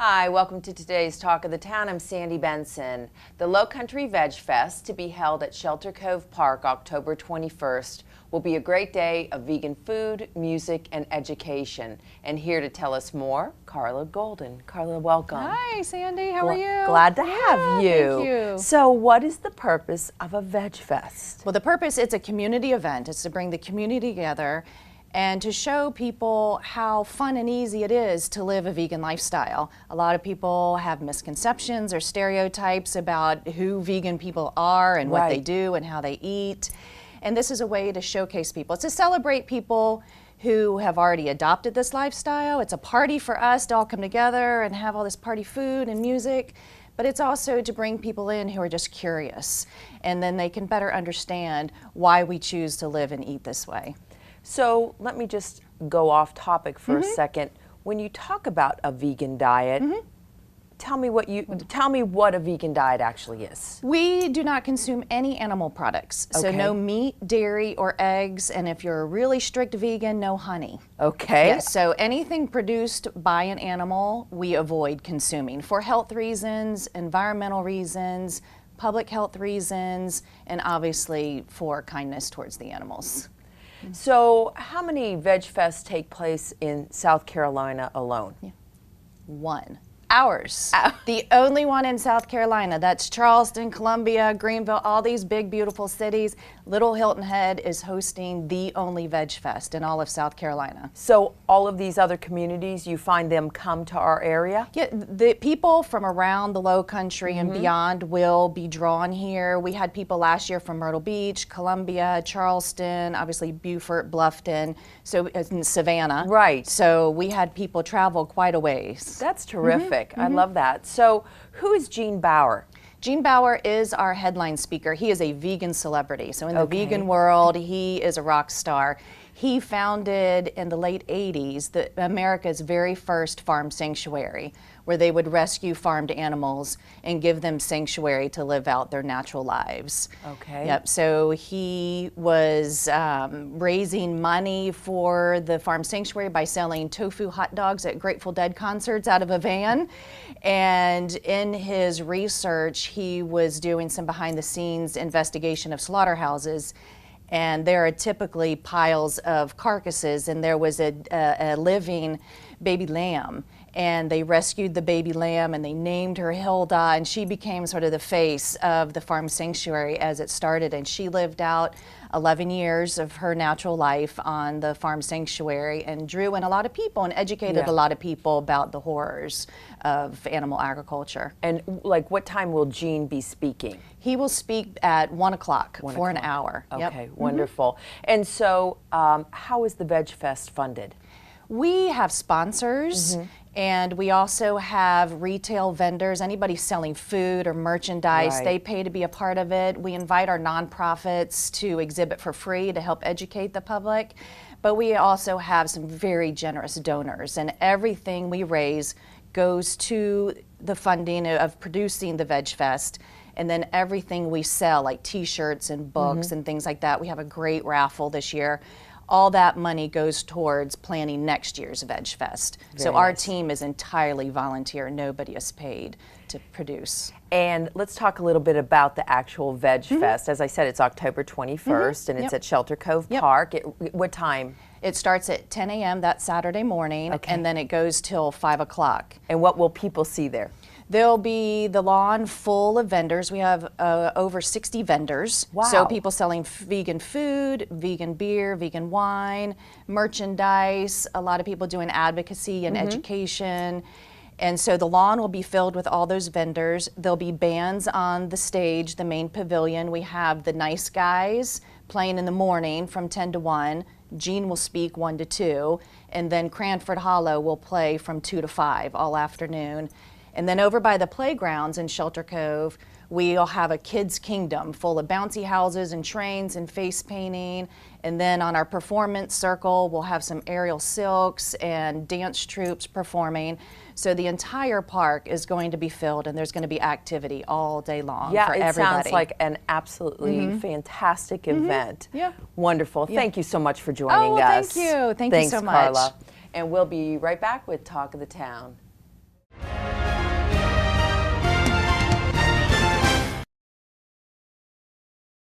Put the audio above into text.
Hi, welcome to today's Talk of the Town. I'm Sandy Benson. The Lowcountry VegFest, to be held at Shelter Cove Park October 21st, will be a great day of vegan food, music, and education. And here to tell us more, Carla Golden. Carla, welcome. Hi, Sandy. How are you? Glad to have you. Thank you. So what is the purpose of a VegFest? Well, the purpose, it's a community event. It's to bring the community together and to show people how fun and easy it is to live a vegan lifestyle. A lot of people have misconceptions or stereotypes about who vegan people are and what they do and how they eat. And this is a way to showcase people. It's to celebrate people who have already adopted this lifestyle. It's a party for us to all come together and have all this party food and music. But it's also to bring people in who are just curious. And then they can better understand why we choose to live and eat this way. So let me just go off topic for a second. When you talk about a vegan diet, tell me what a vegan diet actually is. We do not consume any animal products. So no meat, dairy, or eggs. And if you're a really strict vegan, no honey. Okay. Yes, so anything produced by an animal, we avoid consuming for health reasons, environmental reasons, public health reasons, and obviously for kindness towards the animals. So how many VegFests take place in South Carolina alone? One. Ours. The only one in South Carolina. That's Charleston, Columbia, Greenville, all these big, beautiful cities. Little Hilton Head is hosting the only VegFest in all of South Carolina. So all of these other communities, you find them come to our area? Yeah, the people from around the Low Country and beyond will be drawn here. We had people last year from Myrtle Beach, Columbia, Charleston, obviously Beaufort, Bluffton, so in Savannah. Right. So we had people travel quite a ways. That's terrific. I love that. So who is Gene Bauer? Gene Bauer is our headline speaker. He is a vegan celebrity. So in the vegan world, he is a rock star. He founded in the late 80s America's very first farm sanctuary, where they would rescue farmed animals and give them sanctuary to live out their natural lives. Okay. Yep. So he was raising money for the farm sanctuary by selling tofu hot dogs at Grateful Dead concerts out of a van. And in his research, he was doing some behind-the-scenes investigation of slaughterhouses. And there are typically piles of carcasses, and there was a living baby lamb. And they rescued the baby lamb and they named her Hilda, and she became sort of the face of the farm sanctuary as it started. And she lived out 11 years of her natural life on the farm sanctuary and drew in a lot of people and educated a lot of people about the horrors of animal agriculture. And like, what time will Gene be speaking? He will speak at 1 o'clock for an hour. Okay, wonderful. And so how is the VegFest funded? We have sponsors, and we also have retail vendors. Anybody selling food or merchandise, they pay to be a part of it. We invite our nonprofits to exhibit for free to help educate the public. But we also have some very generous donors, and everything we raise goes to the funding of producing the VegFest. And then everything we sell, like t-shirts and books and things like that, we have a great raffle this year. All that money goes towards planning next year's VegFest. So our team is entirely volunteer. Nobody is paid to produce. And let's talk a little bit about the actual VegFest. As I said, it's October 21st, and it's at Shelter Cove Park. What time? It starts at 10 a.m. that Saturday morning, and then it goes till 5 o'clock. And what will people see there? There'll be the lawn full of vendors. We have over 60 vendors. Wow. So people selling vegan food, vegan beer, vegan wine, merchandise, a lot of people doing advocacy and education. And so the lawn will be filled with all those vendors. There'll be bands on the stage, the main pavilion. We have the Nice Guys playing in the morning from 10 to 1. Gene will speak 1 to 2. And then Cranford Hollow will play from 2 to 5 all afternoon. And then over by the playgrounds in Shelter Cove, we'll have a kids' kingdom full of bouncy houses and trains and face painting. And then on our performance circle, we'll have some aerial silks and dance troupes performing. So the entire park is going to be filled, and there's going to be activity all day long for everybody. Yeah, it sounds like an absolutely fantastic event. Yeah. Wonderful. Thank you so much for joining us. Thank you. Thank Thanks, you so much. Carla. And we'll be right back with Talk of the Town. Bye.